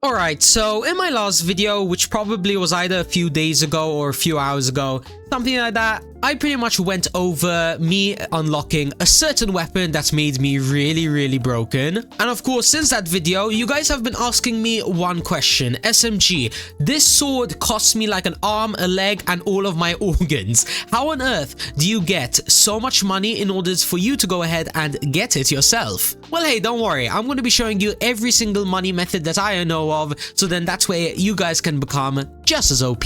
Alright, so in my last video, which probably was either a few days ago or a few hours ago, something like that, I pretty much went over me unlocking a certain weapon that's made me really broken. And of course, since that video, you guys have been asking me one question. SMG, this sword costs me like an arm, a leg, and all of my organs. How on earth do you get so much money in order for you to go ahead and get it yourself? Well, hey, don't worry. I'm going to be showing you every single money method that I know of, so then that way you guys can become just as OP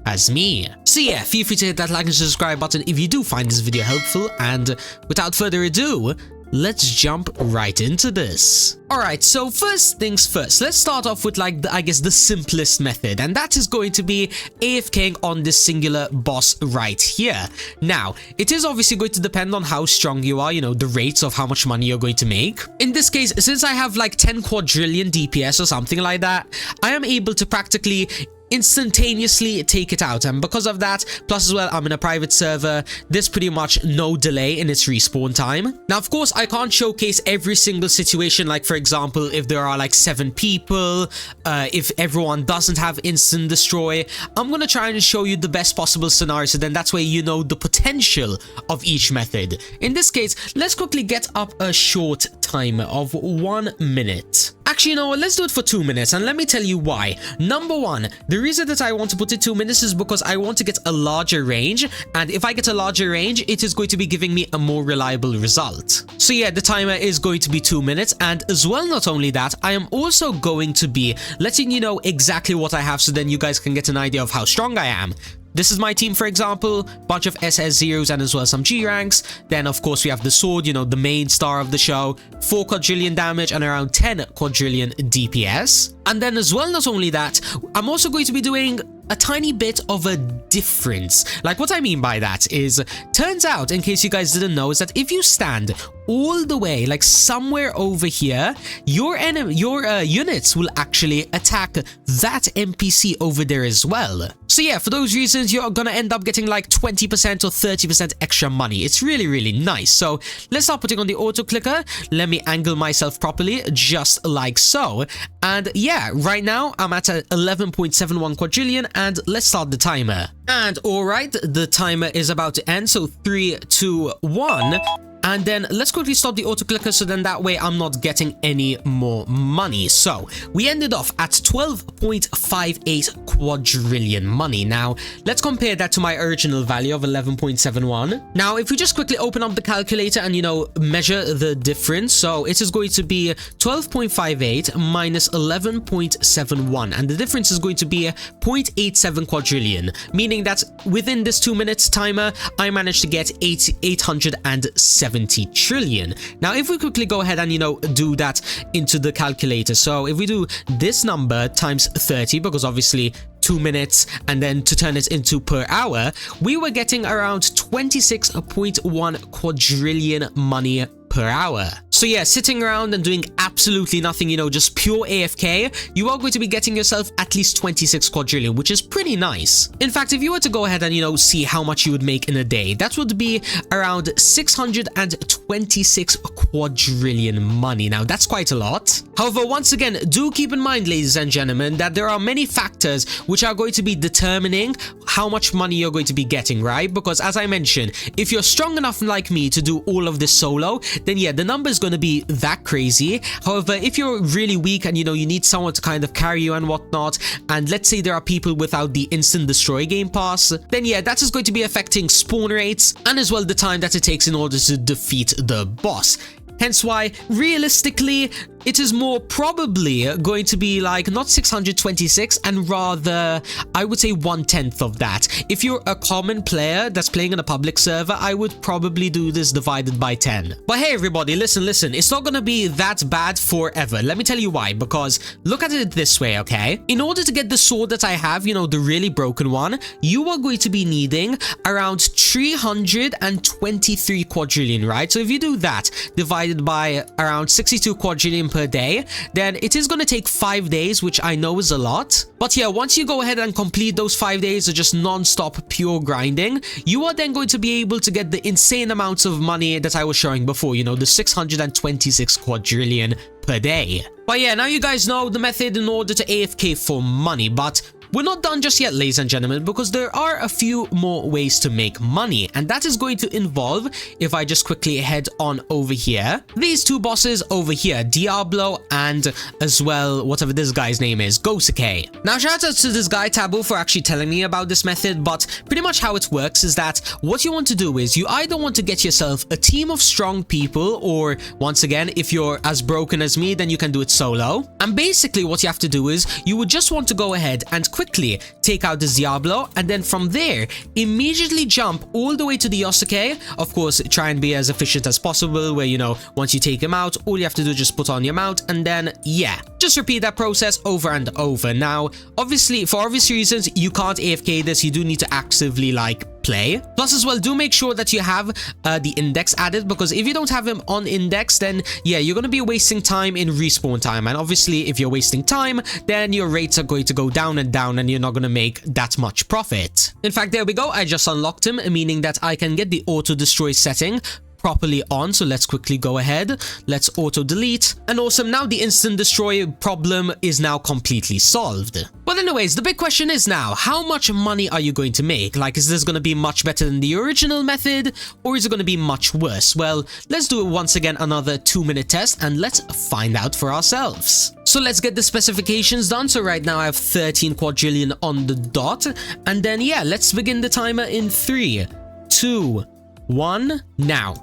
as me. So yeah, feel free to hit that like and subscribe button if you do find this video helpful, and without further ado, let's jump right into this. Alright, so first things first, let's start off with I guess the simplest method, and that is going to be AFKing on this singular boss right here. Now, it is obviously going to depend on how strong you are, the rates of how much money you're going to make. In this case, since I have like 10 quadrillion DPS or something like that, I am able to practically instantaneously take it out, and because of that, plus as well I'm in a private server, there's pretty much no delay in its respawn time. Now of course I can't showcase every single situation, like for example if there are like 7 people, if everyone doesn't have instant destroy. I'm gonna try and show you the best possible scenario, so then that's where you know the potential of each method. In this case, let's quickly get up a short timer of 1 minute. Actually, you know what, let's do it for 2 minutes, and let me tell you why. Number one, the reason that I want to put it 2 minutes is because I want to get a larger range, and if I get a larger range, it is going to be giving me a more reliable result. So yeah, the timer is going to be 2 minutes, and as well, not only that, I am also going to be letting you know exactly what I have, so then you guys can get an idea of how strong I am. This is my team, for example, bunch of SS0s and as well some G ranks. Then of course we have the sword, the main star of the show, 4 quadrillion damage and around 10 quadrillion DPS. And then as well, not only that, I'm also going to be doing a tiny bit of a difference. Like what I mean by that is, turns out, in case you guys didn't know, is that if you stand all the way like somewhere over here, your units will actually attack that NPC over there as well. So yeah, for those reasons, you're gonna end up getting like 20% or 30% extra money. It's really nice. So let's start putting on the auto clicker. Let me angle myself properly, just like so. And yeah, right now I'm at 11.71 quadrillion, and let's start the timer. And alright, the timer is about to end, so 3, 2, 1. And then let's quickly stop the auto clicker, so then that way I'm not getting any more money. So we ended off at 12.58 quadrillion money. Now let's compare that to my original value of 11.71. Now if we just quickly open up the calculator and measure the difference, so it is going to be 12.58 minus 11.71, and the difference is going to be 0.87 quadrillion, meaning that within this 2 minutes timer I managed to get 870 trillion. Now if we quickly go ahead and do that into the calculator, so if we do this number times 30, because obviously 2 minutes, and then to turn it into per hour, we were getting around 26.1 quadrillion money per hour. So yeah, sitting around and doing absolutely nothing, just pure AFK, you are going to be getting yourself at least 26 quadrillion, which is pretty nice. In fact, if you were to go ahead and, see how much you would make in a day, that would be around 626 quadrillion money. Now, that's quite a lot. However, once again, do keep in mind, ladies and gentlemen, that there are many factors which are going to be determining how much money you're going to be getting, right? Because as I mentioned, if you're strong enough like me to do all of this solo, then yeah, the number is going to be that crazy. However, if you're really weak and you need someone to kind of carry you and whatnot, and let's say there are people without the instant destroy game pass, then yeah, that is going to be affecting spawn rates and as well the time that it takes in order to defeat the boss. Hence why, realistically, it is more probably going to be like not 626, and rather I would say 1/10 of that. If you're a common player that's playing in a public server, I would probably do this divided by 10. But hey everybody, listen, it's not gonna be that bad forever. Let me tell you why, because look at it this way, okay? In order to get the sword that I have, the really broken one, you are going to be needing around 323 quadrillion, right? So if you do that divided by around 62 quadrillion per day, then it is going to take 5 days, which I know is a lot. But yeah, once you go ahead and complete those 5 days of just non-stop pure grinding, you are then going to be able to get the insane amounts of money that I was showing before, you know, the 626 quadrillion per day. But yeah, now you guys know the method in order to AFK for money, but we're not done just yet, ladies and gentlemen, because there are a few more ways to make money, and that is going to involve, if I just quickly head on over here, these two bosses over here, Diablo and as well, whatever this guy's name is, Gosuke. Now, shout out to this guy, Tabu, for actually telling me about this method, but pretty much how it works is that what you want to do is you either want to get yourself a team of strong people, or once again, if you're as broken as me, then you can do it solo. And basically what you have to do is you would just want to go ahead and quickly take out this Diablo, and then from there immediately jump all the way to the Yosuke. Of course, try and be as efficient as possible, where, you know, once you take him out, all you have to do is just put on your mount, and then yeah, just repeat that process over and over. Now obviously, for obvious reasons, you can't AFK this. You do need to actively like play. Plus as well, do make sure that you have the index added, because if you don't have him on index, then yeah, you're going to be wasting time in respawn time, and obviously if you're wasting time, then your rates are going to go down and down, and you're not going to make that much profit. In fact, there we go, I just unlocked him, meaning that I can get the auto destroy setting properly on. So let's quickly go ahead, let's auto delete, and awesome, now the instant destroy problem is now completely solved. But anyways, the big question is now, how much money are you going to make? Like, is this going to be much better than the original method, or is it going to be much worse? Well, let's do it once again, another 2-minute test, and let's find out for ourselves. So let's get the specifications done. So right now I have 13 quadrillion on the dot, and then yeah, let's begin the timer in 3, 2, 1, now.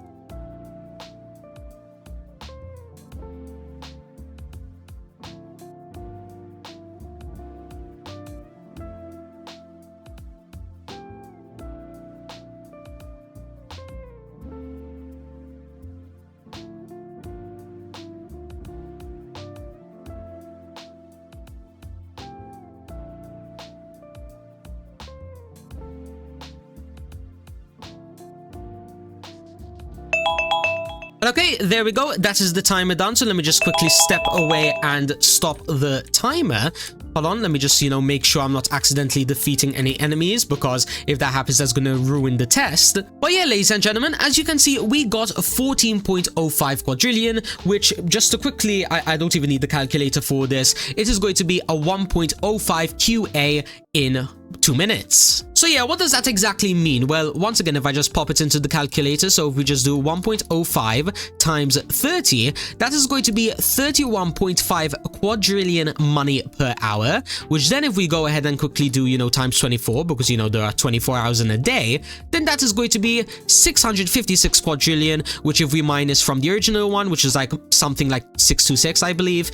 Okay, there we go. That is the timer done. So let me just quickly step away and stop the timer. Hold on, let me just, you know, make sure I'm not accidentally defeating any enemies, because if that happens, that's going to ruin the test. But yeah, ladies and gentlemen, as you can see, we got 14.05 quadrillion, which, just to quickly, I don't even need the calculator for this, it is going to be a 1.05 QA in 2 minutes. So yeah, what does that exactly mean? Well, once again, if I just pop it into the calculator, so if we just do 1.05 times 30, that is going to be 31.5 quadrillion money per hour, which then if we go ahead and quickly do, you know, times 24, because, you know, there are 24 hours in a day, then that is going to be 656 quadrillion, which if we minus from the original one, which is like something like 626, I believe,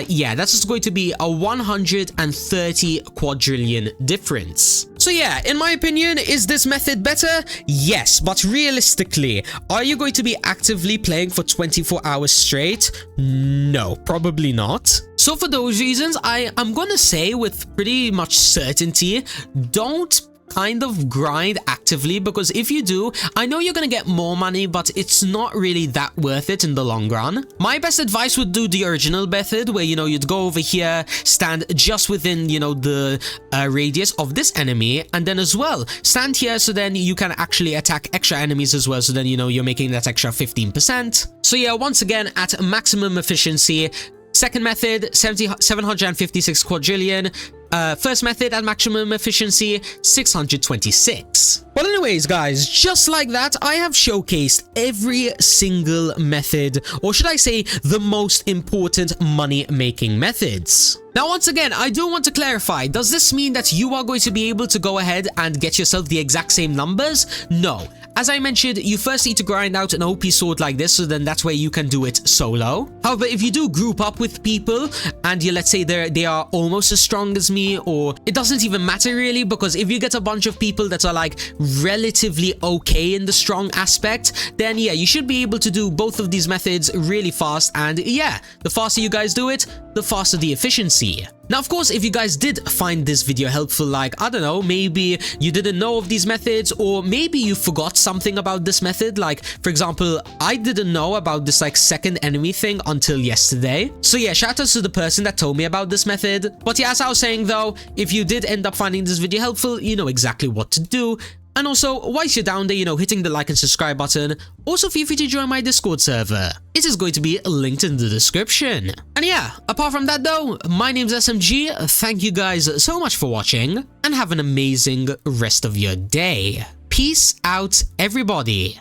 yeah, that's just going to be a 130 quadrillion difference. So yeah, in my opinion, is this method better? Yes, but realistically, are you going to be actively playing for 24 hours straight? No, probably not. So for those reasons, I'm gonna say with pretty much certainty, don't kind of grind actively, because if you do, I know you're gonna get more money, but it's not really that worth it in the long run. My best advice would do the original method, where, you know, you'd go over here, stand just within, you know, the radius of this enemy, and then as well stand here, so then you can actually attack extra enemies as well, so then, you know, you're making that extra 15%. So yeah, once again, at maximum efficiency. Second method, 756 quadrillion. First method at maximum efficiency, 626. Well, anyways, guys, just like that, I have showcased every single method, or should I say, the most important money-making methods. Now, once again, I do want to clarify, does this mean that you are going to be able to go ahead and get yourself the exact same numbers? No. As I mentioned, you first need to grind out an OP sword like this, so then that's where you can do it solo. However, if you do group up with people, and you, let's say they are almost as strong as me, or it doesn't even matter really, because if you get a bunch of people that are like relatively okay in the strong aspect, then yeah, you should be able to do both of these methods really fast, and yeah, the faster you guys do it, the faster the efficiency. Now, of course, if you guys did find this video helpful, like, I don't know, maybe you didn't know of these methods, or maybe you forgot something about this method, like, for example, I didn't know about this, like, second enemy thing until yesterday. So yeah, shout out to the person that told me about this method. But yeah, as I was saying though, if you did end up finding this video helpful, you know exactly what to do. And also, whilst you're down there, you know, hitting the like and subscribe button, also feel free to join my Discord server. It is going to be linked in the description. And yeah, apart from that though, my name's SMG, thank you guys so much for watching, and have an amazing rest of your day. Peace out, everybody.